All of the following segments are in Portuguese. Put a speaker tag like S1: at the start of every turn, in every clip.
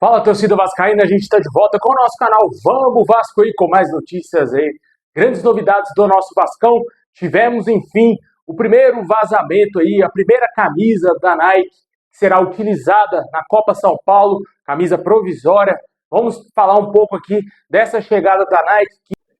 S1: Fala, torcida vascaína, a gente está de volta com o nosso canal Vamos Vasco aí, com mais notícias aí, grandes novidades do nosso Vascão. Tivemos, enfim, o primeiro vazamento aí, a primeira camisa da Nike que será utilizada na Copa São Paulo, camisa provisória. Vamos falar um pouco aqui dessa chegada da Nike,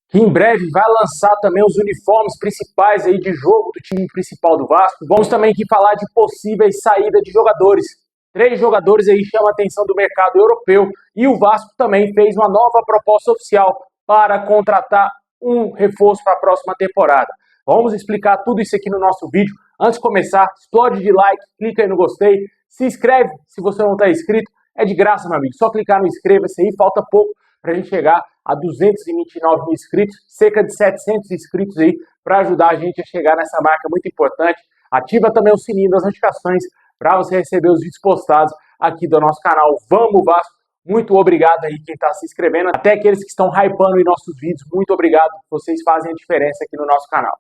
S1: que em breve vai lançar também os uniformes principais aí de jogo do time principal do Vasco. Vamos também aqui falar de possíveis saídas de jogadores. 3 jogadores aí chamam a atenção do mercado europeu e o Vasco também fez uma nova proposta oficial para contratar um reforço para a próxima temporada. Vamos explicar tudo isso aqui no nosso vídeo. Antes de começar, explode de like, clica aí no gostei, se inscreve se você não está inscrito, é de graça, meu amigo, só clicar no inscreva-se aí, falta pouco para a gente chegar a 229 mil inscritos, cerca de 700 inscritos aí para ajudar a gente a chegar nessa marca muito importante. Ativa também o sininho das notificações para você receber os vídeos postados aqui do nosso canal Vamos Vasco. Muito obrigado aí quem está se inscrevendo, até aqueles que estão hypando em nossos vídeos, muito obrigado, vocês fazem a diferença aqui no nosso canal.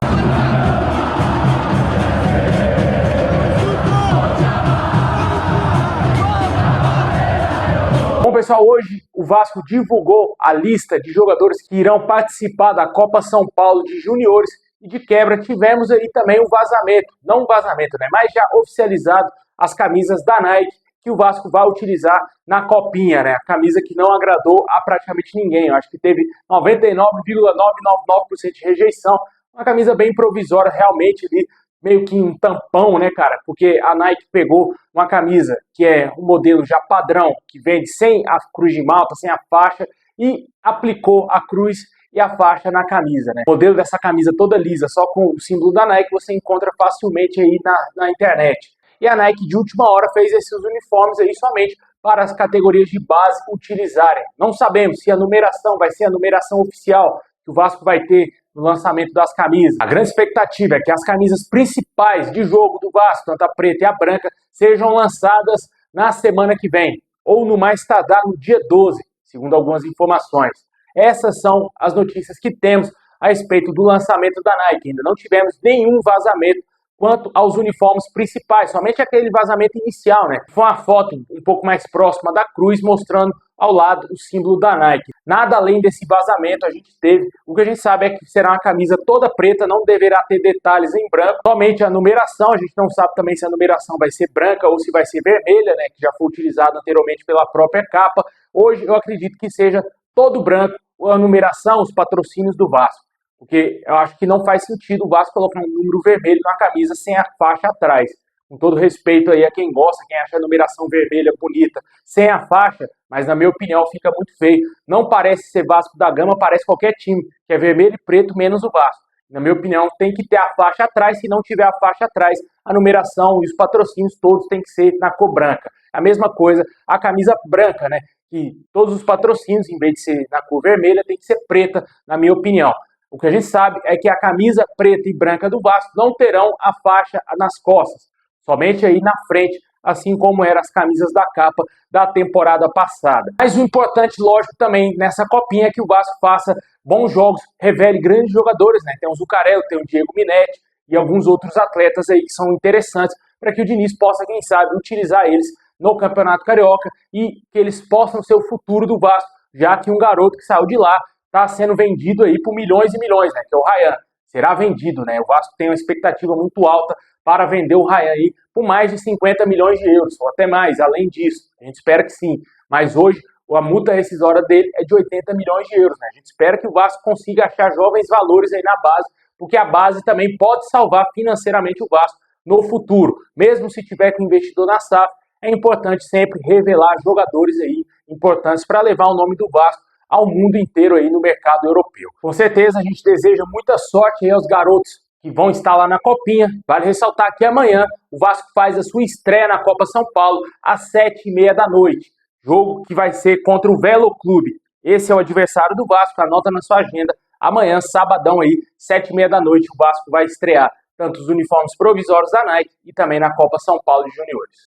S1: Bom, pessoal, hoje o Vasco divulgou a lista de jogadores que irão participar da Copa São Paulo de Juniores e de quebra tivemos aí também um vazamento, não um vazamento, né, mas já oficializado as camisas da Nike que o Vasco vai utilizar na Copinha, né, a camisa que não agradou a praticamente ninguém, eu acho que teve 99,999% de rejeição, uma camisa bem provisória realmente ali, meio que um tampão, né, cara, porque a Nike pegou uma camisa que é um modelo já padrão, que vende sem a cruz de malta, sem a faixa, e aplicou a cruz e a faixa na camisa, né? O modelo dessa camisa toda lisa, só com o símbolo da Nike, você encontra facilmente aí na internet. E a Nike de última hora fez esses uniformes aí somente para as categorias de base utilizarem. Não sabemos se a numeração vai ser a numeração oficial que o Vasco vai ter no lançamento das camisas. A grande expectativa é que as camisas principais de jogo do Vasco, tanto a preta e a branca, sejam lançadas na semana que vem, ou no mais tardar no dia 12, segundo algumas informações. Essas são as notícias que temos a respeito do lançamento da Nike. Ainda não tivemos nenhum vazamento quanto aos uniformes principais, somente aquele vazamento inicial, né? Foi uma foto um pouco mais próxima da cruz, mostrando ao lado o símbolo da Nike. Nada além desse vazamento a gente teve. O que a gente sabe é que será uma camisa toda preta, não deverá ter detalhes em branco. Somente a numeração, a gente não sabe também se a numeração vai ser branca ou se vai ser vermelha, né? Que já foi utilizada anteriormente pela própria capa. Hoje eu acredito que seja todo branco a numeração, os patrocínios do Vasco. Porque eu acho que não faz sentido o Vasco colocar um número vermelho na camisa sem a faixa atrás. Com todo respeito aí a quem gosta, quem acha a numeração vermelha bonita, sem a faixa, mas na minha opinião fica muito feio. Não parece ser Vasco da Gama, parece qualquer time, que é vermelho e preto menos o Vasco. Na minha opinião tem que ter a faixa atrás, se não tiver a faixa atrás, a numeração e os patrocínios todos tem que ser na cor branca. A mesma coisa, a camisa branca, né? Que todos os patrocínios, em vez de ser na cor vermelha, tem que ser preta, na minha opinião. O que a gente sabe é que a camisa preta e branca do Vasco não terão a faixa nas costas, somente aí na frente, assim como eram as camisas da capa da temporada passada. Mas o importante, lógico, também nessa copinha é que o Vasco faça bons jogos, revele grandes jogadores, né? Tem o Zuccarello, tem o Diego Minetti e alguns outros atletas aí que são interessantes para que o Diniz possa, quem sabe, utilizar eles no Campeonato Carioca e que eles possam ser o futuro do Vasco, já que um garoto que saiu de lá está sendo vendido aí por milhões e milhões, né? Que é o Ryan. Será vendido, né? O Vasco tem uma expectativa muito alta para vender o Ryan aí por mais de 50 milhões de euros, ou até mais, além disso. A gente espera que sim. Mas hoje a multa rescisória dele é de 80 milhões de euros, né? A gente espera que o Vasco consiga achar jovens valores aí na base, porque a base também pode salvar financeiramente o Vasco no futuro. Mesmo se tiver com investidor na SAF, é importante sempre revelar jogadores aí importantes para levar o nome do Vasco ao mundo inteiro aí no mercado europeu. Com certeza a gente deseja muita sorte aí aos garotos que vão estar lá na Copinha. Vale ressaltar que amanhã o Vasco faz a sua estreia na Copa São Paulo às 7h30 da noite. Jogo que vai ser contra o Velo Clube. Esse é o adversário do Vasco, anota na sua agenda. Amanhã, sabadão aí, 7h30 da noite, o Vasco vai estrear tanto os uniformes provisórios da Nike e também na Copa São Paulo de Juniores.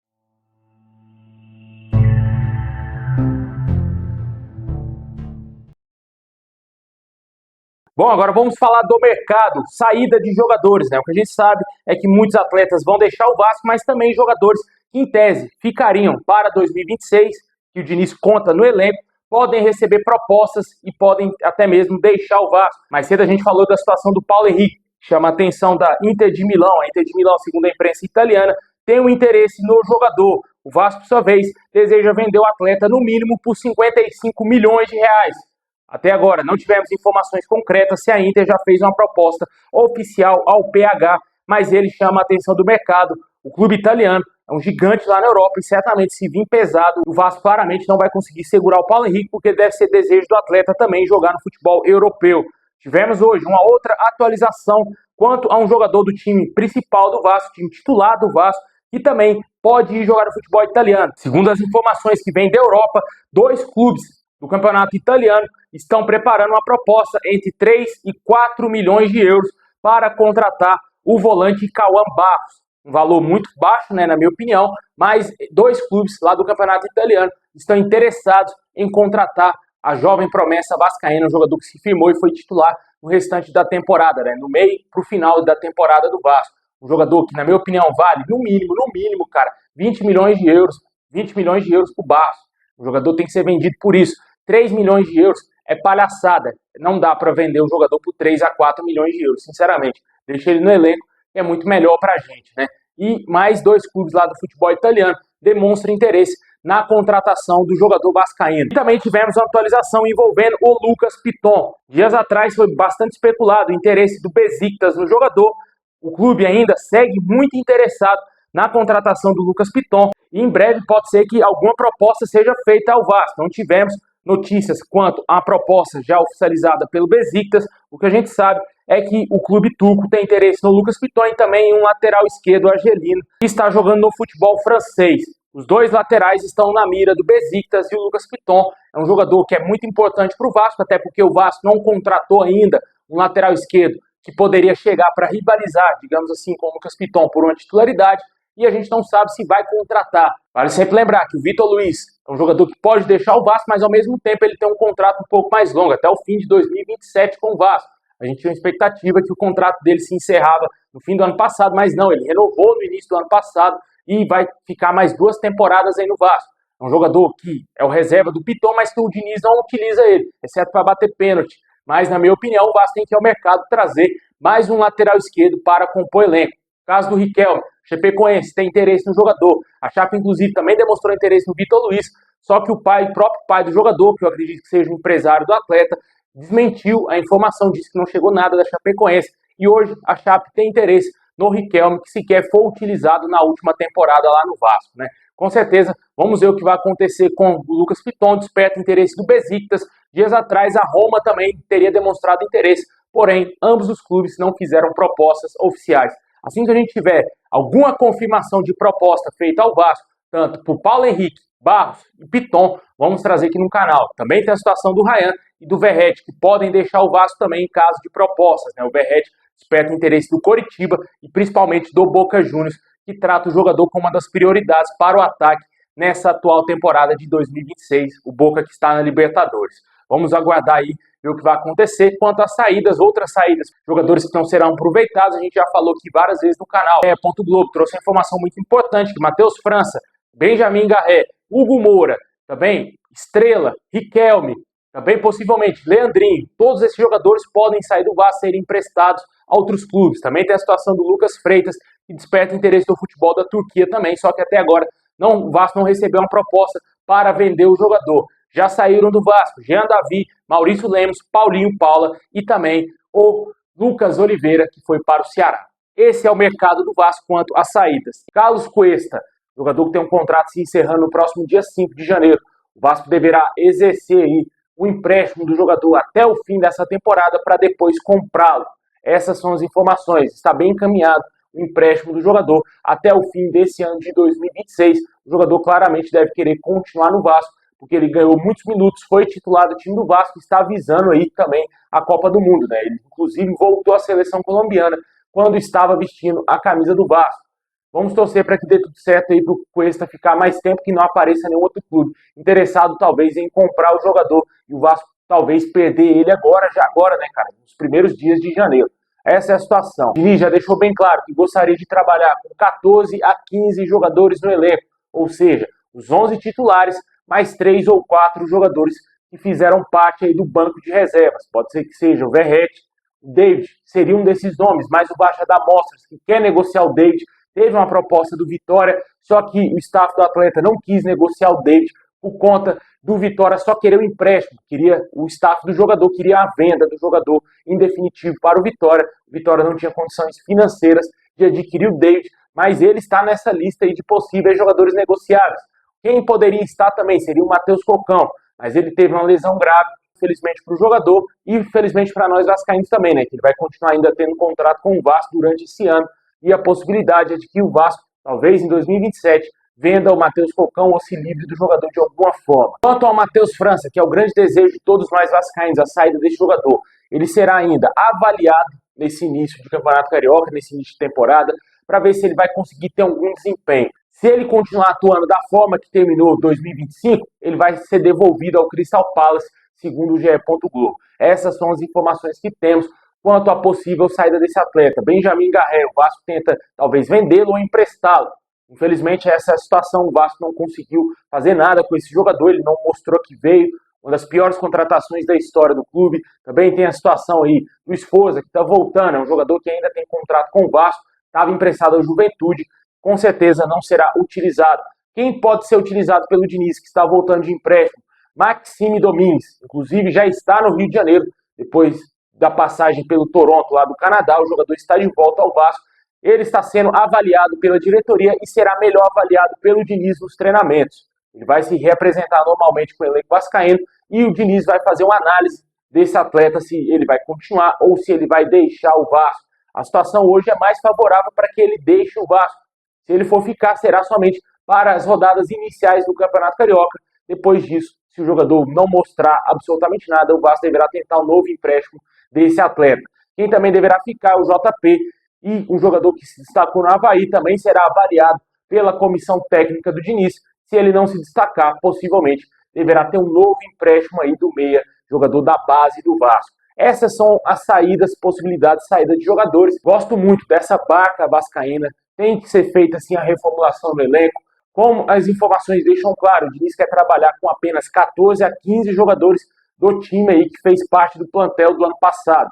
S1: Bom, agora vamos falar do mercado, saída de jogadores, né? O que a gente sabe é que muitos atletas vão deixar o Vasco, mas também jogadores que, em tese, ficariam para 2026, que o Diniz conta no elenco, podem receber propostas e podem até mesmo deixar o Vasco. Mais cedo a gente falou da situação do Paulo Henrique, chama a atenção da Inter de Milão. A Inter de Milão, segundo a imprensa italiana, tem um interesse no jogador. O Vasco, por sua vez, deseja vender o atleta no mínimo por 55 milhões de reais. Até agora, não tivemos informações concretas se a Inter já fez uma proposta oficial ao PH, mas ele chama a atenção do mercado. O clube italiano é um gigante lá na Europa e certamente, se vir pesado, o Vasco claramente não vai conseguir segurar o Paulo Henrique, porque deve ser desejo do atleta também jogar no futebol europeu. Tivemos hoje uma outra atualização quanto a um jogador do time principal do Vasco, time titular do Vasco, que também pode ir jogar no futebol italiano. Segundo as informações que vêm da Europa, 2 clubes do campeonato italiano estão preparando uma proposta entre 3 e 4 milhões de euros para contratar o volante Cauã Barros. Um valor muito baixo, né, na minha opinião, mas 2 clubes lá do campeonato italiano estão interessados em contratar a jovem promessa vascaína, um jogador que se firmou e foi titular no restante da temporada, né, no meio para o final da temporada do Vasco. Um jogador que, na minha opinião, vale no mínimo, cara, 20 milhões de euros. 20 milhões de euros pro Barros. O jogador tem que ser vendido por isso. 3 milhões de euros é palhaçada. Não dá para vender um jogador por 3 a 4 milhões de euros, sinceramente. Deixa ele no elenco, que é muito melhor pra gente, né? E mais 2 clubes lá do futebol italiano demonstram interesse na contratação do jogador vascaíno. E também tivemos uma atualização envolvendo o Lucas Piton. Dias atrás foi bastante especulado o interesse do Besiktas no jogador. O clube ainda segue muito interessado na contratação do Lucas Piton e em breve pode ser que alguma proposta seja feita ao Vasco. Não tivemos notícias quanto à proposta já oficializada pelo Besiktas. O que a gente sabe é que o clube turco tem interesse no Lucas Piton e também em um lateral esquerdo argelino que está jogando no futebol francês. Os 2 laterais estão na mira do Besiktas e o Lucas Piton é um jogador que é muito importante para o Vasco, até porque o Vasco não contratou ainda um lateral esquerdo que poderia chegar para rivalizar, digamos assim, com o Lucas Piton por uma titularidade, e a gente não sabe se vai contratar. Vale sempre lembrar que o Vitor Luiz é um jogador que pode deixar o Vasco, mas ao mesmo tempo ele tem um contrato um pouco mais longo, até o fim de 2027 com o Vasco. A gente tinha uma expectativa que o contrato dele se encerrava no fim do ano passado, mas não, ele renovou no início do ano passado e vai ficar mais 2 temporadas aí no Vasco. É um jogador que é o reserva do Piton, mas que o Diniz não utiliza ele, exceto para bater pênalti. Mas, na minha opinião, o Vasco tem que ir ao mercado trazer mais um lateral esquerdo para compor elenco. No caso do Riquelme, Chapecoense tem interesse no jogador. A Chape, inclusive, também demonstrou interesse no Vitor Luiz, só que o próprio pai do jogador, que eu acredito que seja um empresário do atleta, desmentiu a informação, disse que não chegou nada da Chapecoense. E hoje a Chape tem interesse no Riquelme, que sequer foi utilizado na última temporada lá no Vasco, né? Com certeza, vamos ver o que vai acontecer com o Lucas Piton, desperta interesse do Besiktas. Dias atrás, a Roma também teria demonstrado interesse, porém, ambos os clubes não fizeram propostas oficiais. Assim que a gente tiver alguma confirmação de proposta feita ao Vasco, tanto por Paulo Henrique, Barros e Piton, vamos trazer aqui no canal. Também tem a situação do Ryan e do Verratti, que podem deixar o Vasco também em caso de propostas, né? O Verratti desperta interesse do Coritiba e principalmente do Boca Juniors, que trata o jogador como uma das prioridades para o ataque nessa atual temporada de 2026, o Boca que está na Libertadores. Vamos aguardar aí ver o que vai acontecer. Quanto às saídas, outras saídas, jogadores que não serão aproveitados, a gente já falou aqui várias vezes no canal. Ponto Globo trouxe uma informação muito importante que Matheus França, Benjamin Garré, Hugo Moura, também Estrela, Riquelme, também possivelmente Leandrinho, todos esses jogadores podem sair do Vasco, serem emprestados a outros clubes. Também tem a situação do Lucas Freitas, que desperta interesse do futebol da Turquia também, só que até agora o Vasco não recebeu uma proposta para vender o jogador. Já saíram do Vasco Jean Davi, Maurício Lemos, Paulinho Paula e também o Lucas Oliveira, que foi para o Ceará. Esse é o mercado do Vasco quanto às saídas. Carlos Cuesta, jogador que tem um contrato se encerrando no próximo dia 5 de janeiro. O Vasco deverá exercer aí o empréstimo do jogador até o fim dessa temporada para depois comprá-lo. Essas são as informações. Está bem encaminhado o empréstimo do jogador até o fim desse ano de 2026. O jogador claramente deve querer continuar no Vasco, porque ele ganhou muitos minutos, foi titular do time do Vasco e está visando aí também a Copa do Mundo, né? Ele, inclusive, voltou à seleção colombiana quando estava vestindo a camisa do Vasco. Vamos torcer para que dê tudo certo aí para o Cuesta ficar mais tempo, que não apareça nenhum outro clube interessado, talvez, em comprar o jogador. E o Vasco, talvez, perder ele agora, né, cara? Nos primeiros dias de janeiro. Essa é a situação. O Diniz já deixou bem claro que gostaria de trabalhar com 14 a 15 jogadores no elenco, ou seja, os 11 titulares, mais 3 ou 4 jogadores que fizeram parte aí do banco de reservas. Pode ser que seja o Verratti, o David, seria um desses nomes, mas o Vasco dá mostras que quer negociar o David. Teve uma proposta do Vitória, só que o staff do atleta não quis negociar o David por conta do Vitória só querer o empréstimo. O staff do jogador queria a venda do jogador em definitivo para o Vitória. O Vitória não tinha condições financeiras de adquirir o David, mas ele está nessa lista aí de possíveis jogadores negociáveis. Quem poderia estar também seria o Matheus Cocão, mas ele teve uma lesão grave, infelizmente para o jogador e infelizmente para nós vascaínos também, né? Que ele vai continuar ainda tendo contrato com o Vasco durante esse ano e a possibilidade é de que o Vasco, talvez em 2027, venda o Matheus Cocão ou se livre do jogador de alguma forma. Quanto ao Matheus França, que é o grande desejo de todos nós vascaínos, a saída desse jogador, ele será ainda avaliado nesse início de Campeonato Carioca, nesse início de temporada, para ver se ele vai conseguir ter algum desempenho. Se ele continuar atuando da forma que terminou 2025, ele vai ser devolvido ao Crystal Palace, segundo o GE. Globo. Essas são as informações que temos quanto à possível saída desse atleta. Benjamin Garré, o Vasco tenta talvez vendê-lo ou emprestá-lo. Infelizmente, essa é a situação. O Vasco não conseguiu fazer nada com esse jogador, ele não mostrou que veio. Uma das piores contratações da história do clube. Também tem a situação aí do Esforza, que está voltando, é um jogador que ainda tem contrato com o Vasco, estava emprestado ao Juventude, com certeza não será utilizado. Quem pode ser utilizado pelo Diniz, que está voltando de empréstimo? Maxime Domingues, inclusive já está no Rio de Janeiro, depois da passagem pelo Toronto, lá do Canadá, o jogador está de volta ao Vasco. Ele está sendo avaliado pela diretoria e será melhor avaliado pelo Diniz nos treinamentos. Ele vai se representar normalmente com o elenco vascaíno e o Diniz vai fazer uma análise desse atleta, se ele vai continuar ou se ele vai deixar o Vasco. A situação hoje é mais favorável para que ele deixe o Vasco. Se ele for ficar, será somente para as rodadas iniciais do Campeonato Carioca. Depois disso, se o jogador não mostrar absolutamente nada, o Vasco deverá tentar um novo empréstimo desse atleta. Quem também deverá ficar é o JP, e um jogador que se destacou no Avaí também será avaliado pela comissão técnica do Diniz. Se ele não se destacar, possivelmente deverá ter um novo empréstimo aí do meia, jogador da base do Vasco. Essas são as saídas, possibilidades de saída de jogadores. Gosto muito dessa barca vascaína. Tem que ser feita assim a reformulação do elenco. Como as informações deixam claro, o Diniz quer trabalhar com apenas 14 a 15 jogadores do time aí que fez parte do plantel do ano passado.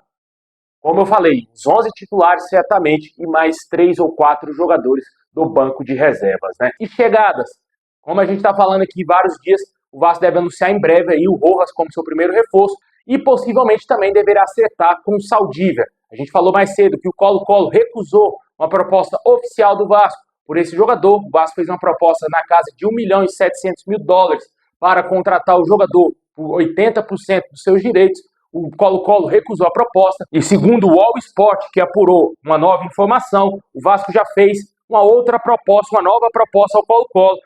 S1: Como eu falei, os 11 titulares certamente e mais 3 ou 4 jogadores do banco de reservas, né? E chegadas, como a gente está falando aqui vários dias, o Vasco deve anunciar em breve aí o Rojas como seu primeiro reforço e possivelmente também deverá acertar com o Saldívia. A gente falou mais cedo que o Colo-Colo recusou uma proposta oficial do Vasco por esse jogador. O Vasco fez uma proposta na casa de US$ 1.700.000 para contratar o jogador por 80% dos seus direitos. O Colo-Colo recusou a proposta e, segundo o All Sport, que apurou uma nova informação, o Vasco já fez uma outra proposta, uma nova proposta ao Colo-Colo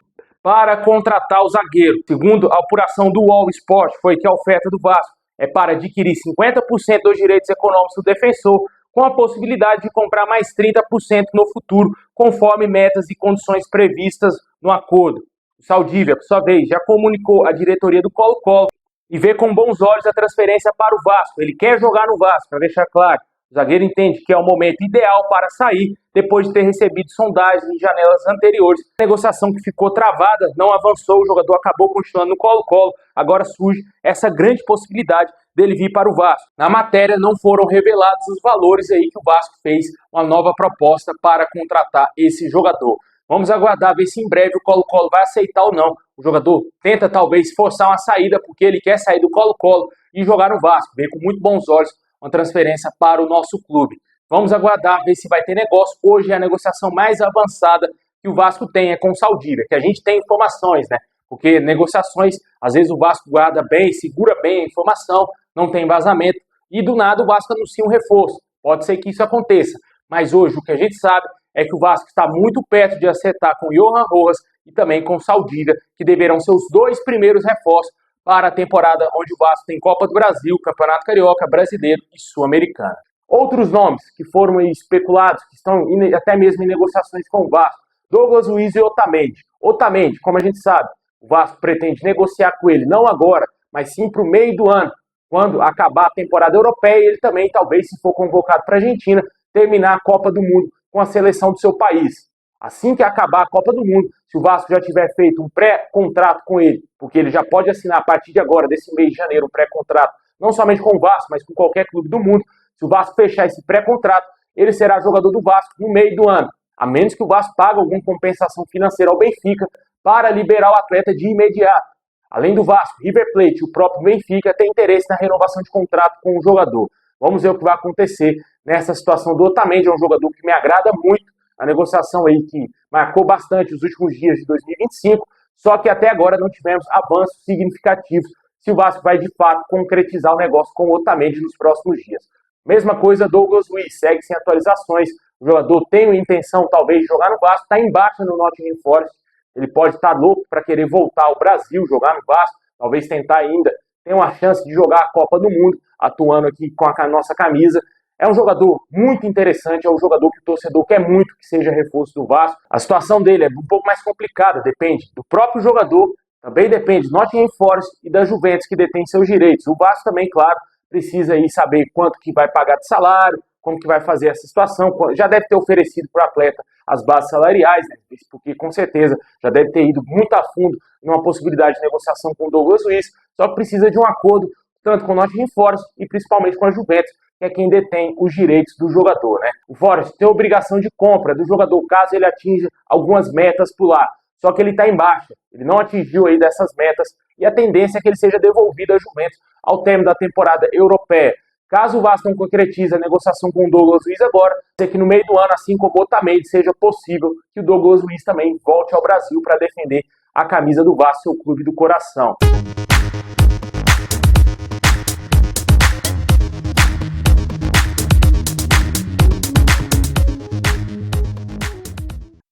S1: para contratar o zagueiro. Segundo a apuração do All Sport, foi que a oferta do Vasco é para adquirir 50% dos direitos econômicos do defensor, com a possibilidade de comprar mais 30% no futuro, conforme metas e condições previstas no acordo. O Saldívia, por sua vez, já comunicou à diretoria do Colo-Colo e vê com bons olhos a transferência para o Vasco. Ele quer jogar no Vasco, para deixar claro. O zagueiro entende que é o momento ideal para sair, depois de ter recebido sondagens em janelas anteriores. A negociação que ficou travada não avançou, o jogador acabou continuando no Colo-Colo. Agora surge essa grande possibilidade dele vir para o Vasco. Na matéria não foram revelados os valores aí que o Vasco fez uma nova proposta para contratar esse jogador. Vamos aguardar, ver se em breve o Colo-Colo vai aceitar ou não. O jogador tenta talvez forçar uma saída porque ele quer sair do Colo-Colo e jogar no Vasco. Vê com muito bons olhos uma transferência para o nosso clube. Vamos aguardar, ver se vai ter negócio. Hoje é a negociação mais avançada que o Vasco tem, é com o Saldívia, que a gente tem informações, né? Porque negociações, às vezes o Vasco guarda bem, segura bem a informação, não tem vazamento, e do nada o Vasco anuncia um reforço. Pode ser que isso aconteça, mas hoje o que a gente sabe é que o Vasco está muito perto de acertar com o Johan Rojas e também com o Saldívia, que deverão ser os dois primeiros reforços para a temporada onde o Vasco tem Copa do Brasil, Campeonato Carioca, Brasileiro e Sul-Americana. Outros nomes que foram especulados, que estão até mesmo em negociações com o Vasco, Douglas Luiz e Otamendi. Otamendi, como a gente sabe, o Vasco pretende negociar com ele, não agora, mas sim para o meio do ano, quando acabar a temporada europeia, ele também, talvez, se for convocado para a Argentina, terminar a Copa do Mundo com a seleção do seu país. Assim que acabar a Copa do Mundo, se o Vasco já tiver feito um pré-contrato com ele, porque ele já pode assinar a partir de agora, desse mês de janeiro, um pré-contrato, não somente com o Vasco, mas com qualquer clube do mundo, se o Vasco fechar esse pré-contrato, ele será jogador do Vasco no meio do ano, a menos que o Vasco pague alguma compensação financeira ao Benfica para liberar o atleta de imediato. Além do Vasco, River Plate e o próprio Benfica têm interesse na renovação de contrato com o jogador. Vamos ver o que vai acontecer nessa situação do Otamendi, é um jogador que me agrada muito, a negociação aí que marcou bastante os últimos dias de 2025, só que até agora não tivemos avanços significativos se o Vasco vai de fato concretizar o negócio com o Otamendi nos próximos dias. Mesma coisa, Douglas Luiz, segue sem atualizações, o jogador tem a intenção talvez de jogar no Vasco, está em baixa no Nottingham Forest, ele pode estar louco para querer voltar ao Brasil, jogar no Vasco, talvez tentar ainda, tem uma chance de jogar a Copa do Mundo, atuando aqui com a nossa camisa. É um jogador muito interessante, é um jogador que o torcedor quer muito que seja reforço do Vasco. A situação dele é um pouco mais complicada, depende do próprio jogador, também depende do Nottingham Forest e da Juventus, que detém seus direitos. O Vasco também, claro, precisa aí saber quanto que vai pagar de salário, como que vai fazer essa situação. Já deve ter oferecido para o atleta as bases salariais, né? Porque com certeza já deve ter ido muito a fundo numa possibilidade de negociação com o Douglas Luiz, só que precisa de um acordo tanto com o Nottingham Forest e principalmente com a Juventus, que é quem detém os direitos do jogador, né? O Forest tem a obrigação de compra do jogador caso ele atinja algumas metas por lá, só que ele está em baixa, ele não atingiu aí dessas metas e a tendência é que ele seja devolvido à Juventus ao término da temporada europeia. Caso o Vasco não concretize a negociação com o Douglas Luiz agora, pode ser que no meio do ano, assim como o Otamendi, seja possível que o Douglas Luiz também volte ao Brasil para defender a camisa do Vasco, seu clube do coração.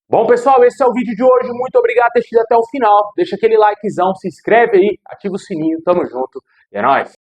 S1: Bom, pessoal, esse é o vídeo de hoje. Muito obrigado por ter assistido até o final. Deixa aquele likezão, se inscreve aí, ativa o sininho, tamo junto e é nóis!